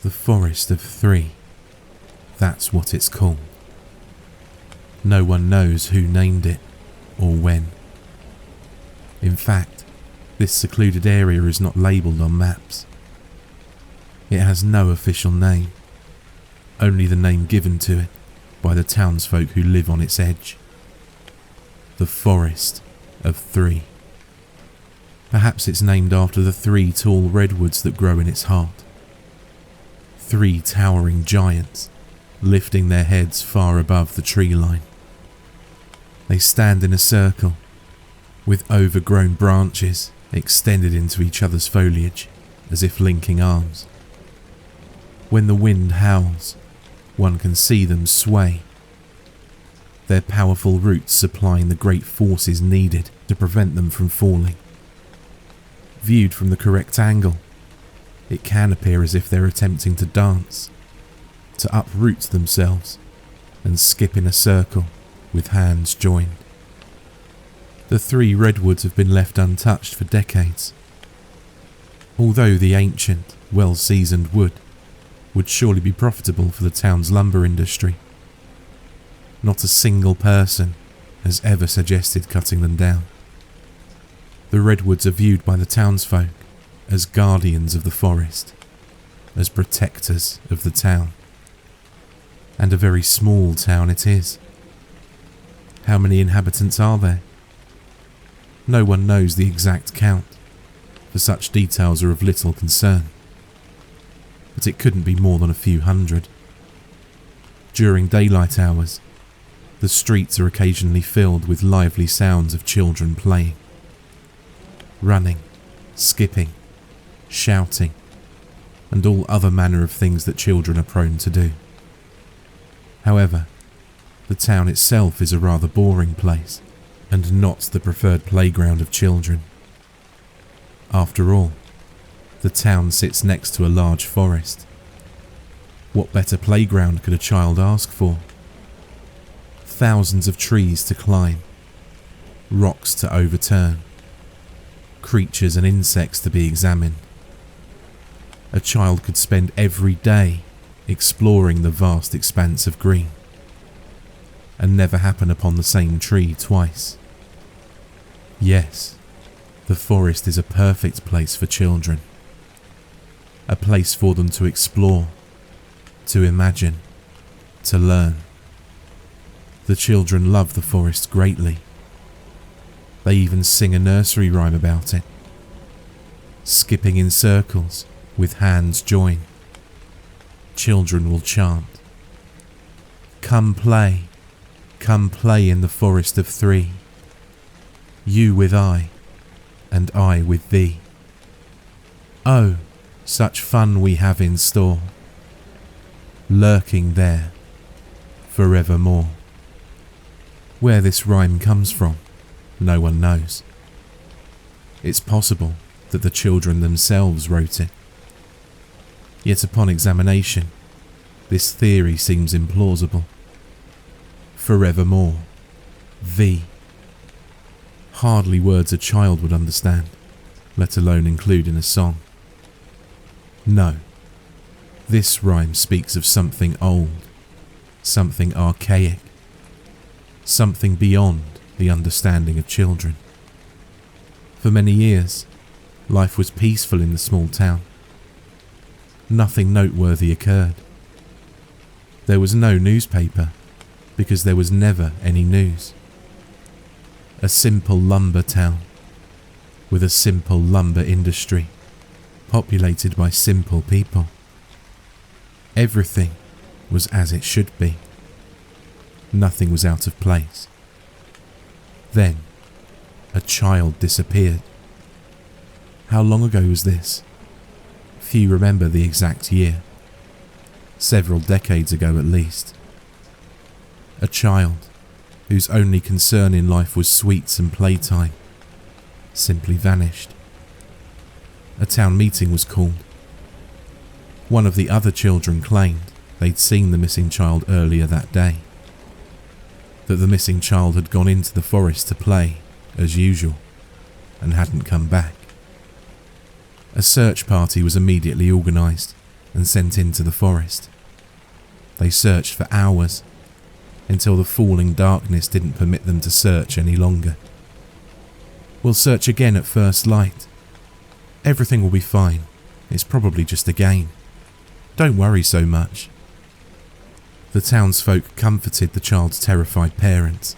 The Forest of Three. That's what it's called. No one knows who named it or when. In fact, this secluded area is not labelled on maps. It has no official name, only the name given to it by the townsfolk who live on its edge. The Forest of Three. Perhaps it's named after the 3 tall redwoods that grow in its heart. 3 towering giants, lifting their heads far above the tree line. They stand in a circle, with overgrown branches extended into each other's foliage, as if linking arms. When the wind howls, one can see them sway, their powerful roots supplying the great forces needed to prevent them from falling. Viewed from the correct angle, it can appear as if they're attempting to dance, to uproot themselves and skip in a circle with hands joined. The 3 redwoods have been left untouched for decades. Although the ancient, well-seasoned wood would surely be profitable for the town's lumber industry, not a single person has ever suggested cutting them down. The redwoods are viewed by the townsfolk as guardians of the forest, as protectors of the town. And a very small town it is. How many inhabitants are there? No one knows the exact count, for such details are of little concern. But it couldn't be more than a few hundred. During daylight hours, the streets are occasionally filled with lively sounds of children playing. Running, skipping, shouting, and all other manner of things that children are prone to do. However, the town itself is a rather boring place, and not the preferred playground of children. After all, the town sits next to a large forest. What better playground could a child ask for? Thousands of trees to climb, rocks to overturn, creatures and insects to be examined. A child could spend every day exploring the vast expanse of green, and never happen upon the same tree twice. Yes, the forest is a perfect place for children. A place for them to explore, to imagine, to learn. The children love the forest greatly. They even sing a nursery rhyme about it. Skipping in circles with hands joined, children will chant, come play in the forest of three. You with I, and I with thee. Oh, such fun we have in store, lurking there forevermore. Where this rhyme comes from, no one knows. It's possible that the children themselves wrote it. Yet upon examination, this theory seems implausible. Forevermore, thee. Hardly words a child would understand, let alone include in a song. No, this rhyme speaks of something old, something archaic, something beyond the understanding of children. For many years, life was peaceful in the small town. Nothing noteworthy occurred. There was no newspaper, because there was never any news. A simple lumber town, with a simple lumber industry, populated by simple people. Everything was as it should be. Nothing was out of place. Then, a child disappeared. How long ago was this? Few remember the exact year. Several decades ago at least. A child whose only concern in life was sweets and playtime simply vanished. A town meeting was called. One of the other children claimed they'd seen the missing child earlier that day, that the missing child had gone into the forest to play, as usual, and hadn't come back. A search party was immediately organised, and sent into the forest. They searched for hours, until the falling darkness didn't permit them to search any longer. "We'll search again at first light. Everything will be fine. It's probably just a game. Don't worry so much." The townsfolk comforted the child's terrified parents.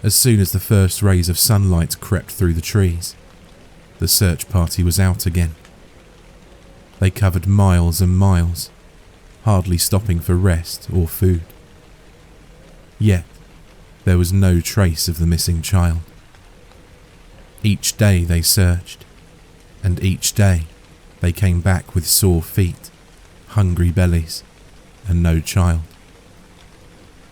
As soon as the first rays of sunlight crept through the trees, the search party was out again. They covered miles and miles, hardly stopping for rest or food. Yet, there was no trace of the missing child. Each day they searched, and each day they came back with sore feet, hungry bellies, and no child.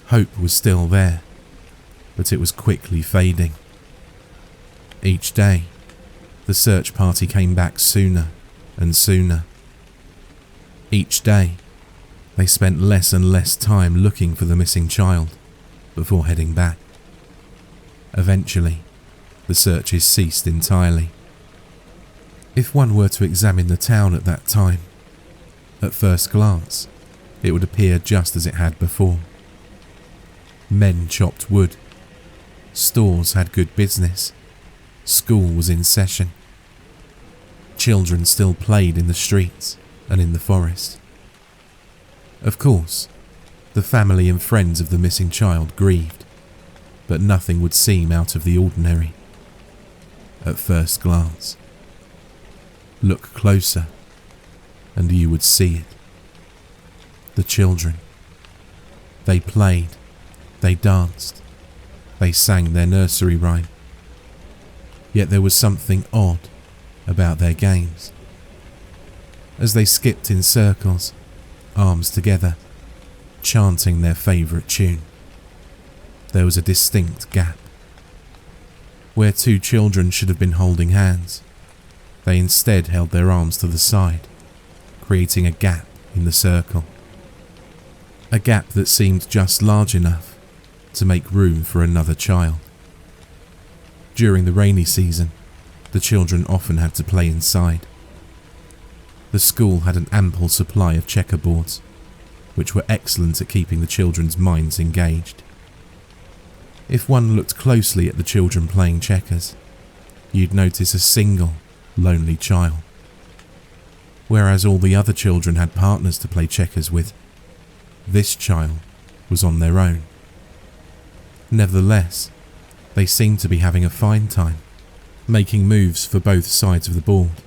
Hope was still there, but it was quickly fading. Each day, the search party came back sooner and sooner. Each day, they spent less and less time looking for the missing child before heading back. Eventually, the searches ceased entirely. If one were to examine the town at that time, at first glance, it would appear just as it had before. Men chopped wood. Stores had good business. School was in session. Children still played in the streets and in the forest. Of course, the family and friends of the missing child grieved, but nothing would seem out of the ordinary. At first glance. Look closer, and you would see it. The children. They played, they danced, they sang their nursery rhyme. Yet there was something odd about their games. As they skipped in circles, arms together, chanting their favourite tune, there was a distinct gap. Where two children should have been holding hands, they instead held their arms to the side, creating a gap in the circle. A gap that seemed just large enough to make room for another child. During the rainy season, the children often had to play inside. The school had an ample supply of checkerboards, which were excellent at keeping the children's minds engaged. If one looked closely at the children playing checkers, you'd notice a single, lonely child. Whereas all the other children had partners to play checkers with, this child was on their own. Nevertheless, they seemed to be having a fine time, making moves for both sides of the board,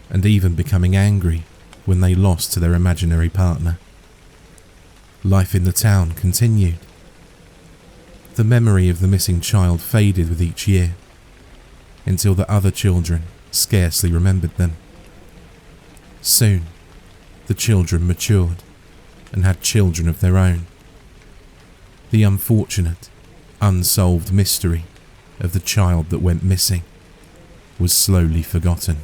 and even becoming angry when they lost to their imaginary partner. Life in the town continued. The memory of the missing child faded with each year, until the other children scarcely remembered them. Soon, the children matured and had children of their own. The unfortunate, unsolved mystery of the child that went missing was slowly forgotten,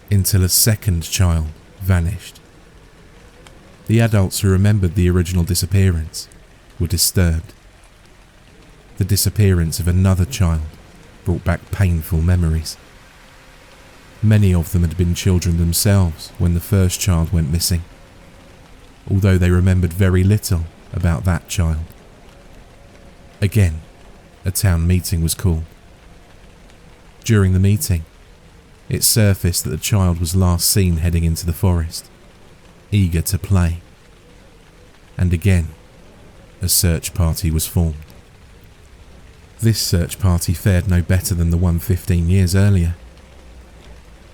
until a second child vanished. The adults who remembered the original disappearance were disturbed. The disappearance of another child brought back painful memories. Many of them had been children themselves when the first child went missing, although they remembered very little about that child. Again, a town meeting was called. During the meeting, it surfaced that the child was last seen heading into the forest, eager to play. And again, a search party was formed. This search party fared no better than the one 15 years earlier.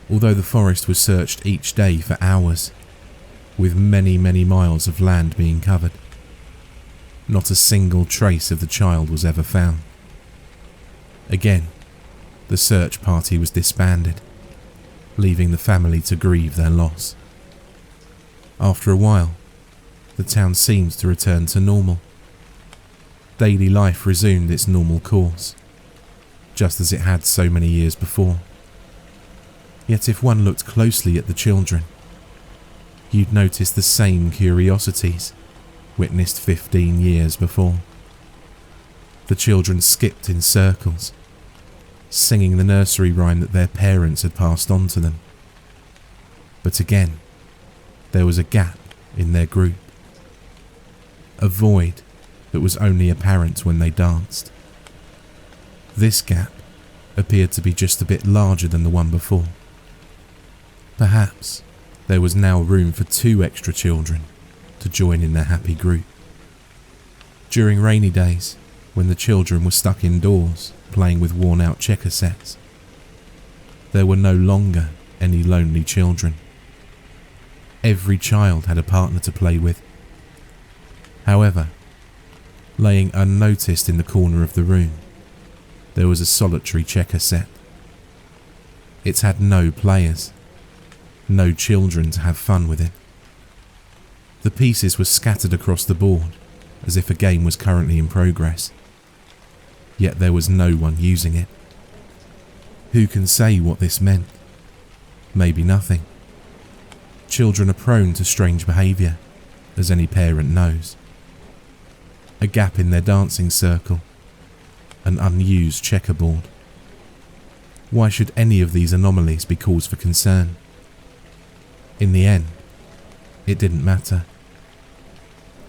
Although the forest was searched each day for hours, with many, many miles of land being covered, not a single trace of the child was ever found. Again, the search party was disbanded, leaving the family to grieve their loss. After a while, the town seemed to return to normal. Daily life resumed its normal course, just as it had so many years before. Yet if one looked closely at the children, you'd notice the same curiosities witnessed 15 years before. The children skipped in circles, singing the nursery rhyme that their parents had passed on to them. But again, there was a gap in their group. A void that was only apparent when they danced. This gap appeared to be just a bit larger than the one before. Perhaps there was now room for 2 extra children to join in their happy group. During rainy days, when the children were stuck indoors playing with worn-out checker sets, there were no longer any lonely children. Every child had a partner to play with. However, laying unnoticed in the corner of the room, there was a solitary checker set. It had no players, no children to have fun with it. The pieces were scattered across the board as if a game was currently in progress, yet there was no one using it. Who can say what this meant? Maybe nothing. Children are prone to strange behaviour, as any parent knows. A gap in their dancing circle, an unused checkerboard. Why should any of these anomalies be cause for concern? In the end, it didn't matter.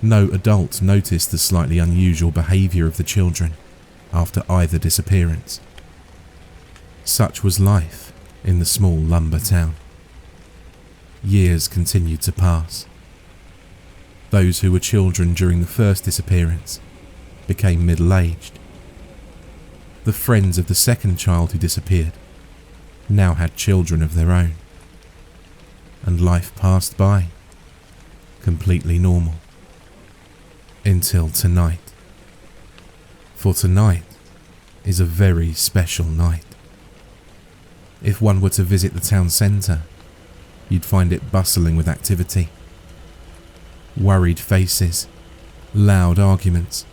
No adult noticed the slightly unusual behaviour of the children after either disappearance. Such was life in the small lumber town. Years continued to pass. Those who were children during the first disappearance became middle-aged. The friends of the second child who disappeared now had children of their own. And life passed by, completely normal. Until tonight. For tonight is a very special night. If one were to visit the town centre, you'd find it bustling with activity. Worried faces, loud arguments,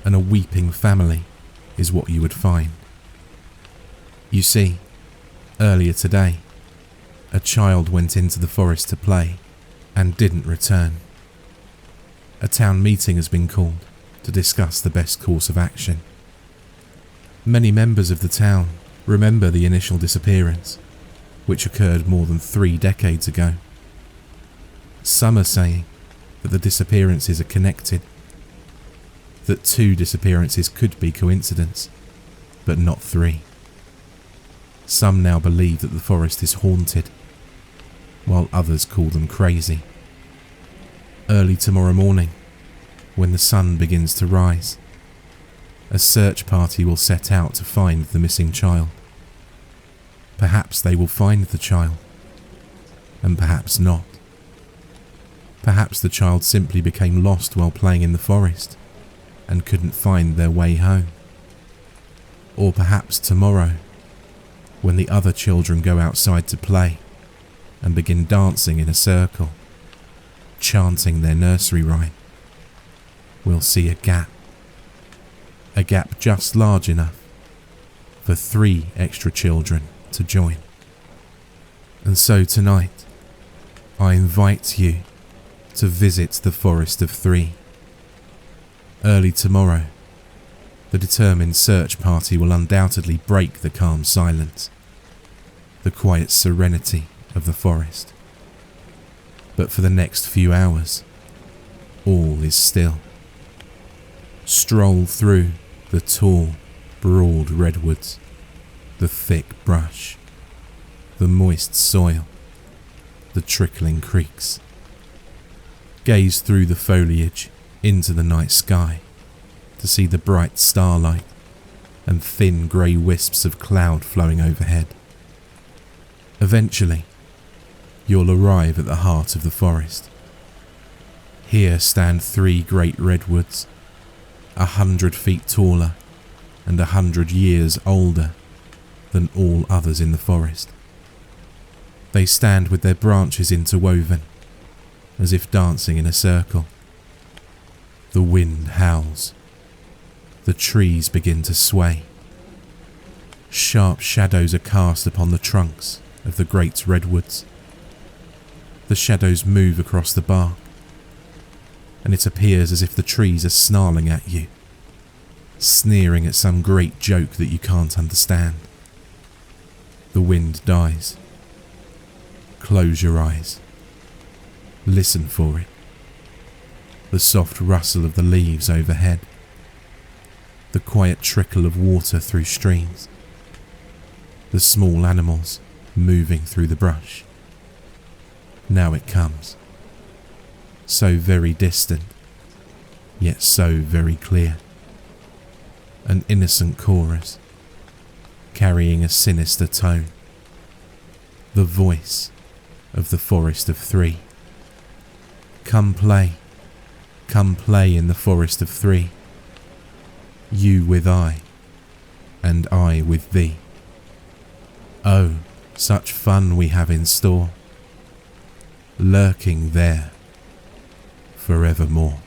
and a weeping family is what you would find. You see, earlier today, a child went into the forest to play and didn't return. A town meeting has been called to discuss the best course of action. Many members of the town remember the initial disappearance, which occurred more than 3 decades ago. Some are saying that the disappearances are connected, that 2 disappearances could be coincidence, but not 3. Some now believe that the forest is haunted, while others call them crazy. Early tomorrow morning, when the sun begins to rise, a search party will set out to find the missing child. Perhaps they will find the child, and perhaps not. Perhaps the child simply became lost while playing in the forest and couldn't find their way home. Or perhaps tomorrow, when the other children go outside to play and begin dancing in a circle, chanting their nursery rhyme, we'll see a gap just large enough for 3 extra children to join. And so tonight, I invite you to visit the Forest of 3. Early tomorrow, the determined search party will undoubtedly break the calm silence, the quiet serenity of the forest. But for the next few hours, all is still. Stroll through the tall, broad redwoods, the thick brush, the moist soil, the trickling creeks. Gaze through the foliage into the night sky to see the bright starlight and thin grey wisps of cloud flowing overhead. Eventually, you'll arrive at the heart of the forest. Here stand 3 great redwoods, 100 feet taller and 100 years older than all others in the forest. They stand with their branches interwoven, as if dancing in a circle. The wind howls. The trees begin to sway. Sharp shadows are cast upon the trunks of the great redwoods. The shadows move across the bark, and it appears as if the trees are snarling at you, sneering at some great joke that you can't understand. The wind dies. Close your eyes. Listen for it. The soft rustle of the leaves overhead. The quiet trickle of water through streams. The small animals moving through the brush. Now it comes. So very distant, yet so very clear. An innocent chorus, carrying a sinister tone. The voice of the Forest of Three. Come play in the Forest of Three. You with I, and I with thee. Oh, such fun we have in store, lurking there forevermore.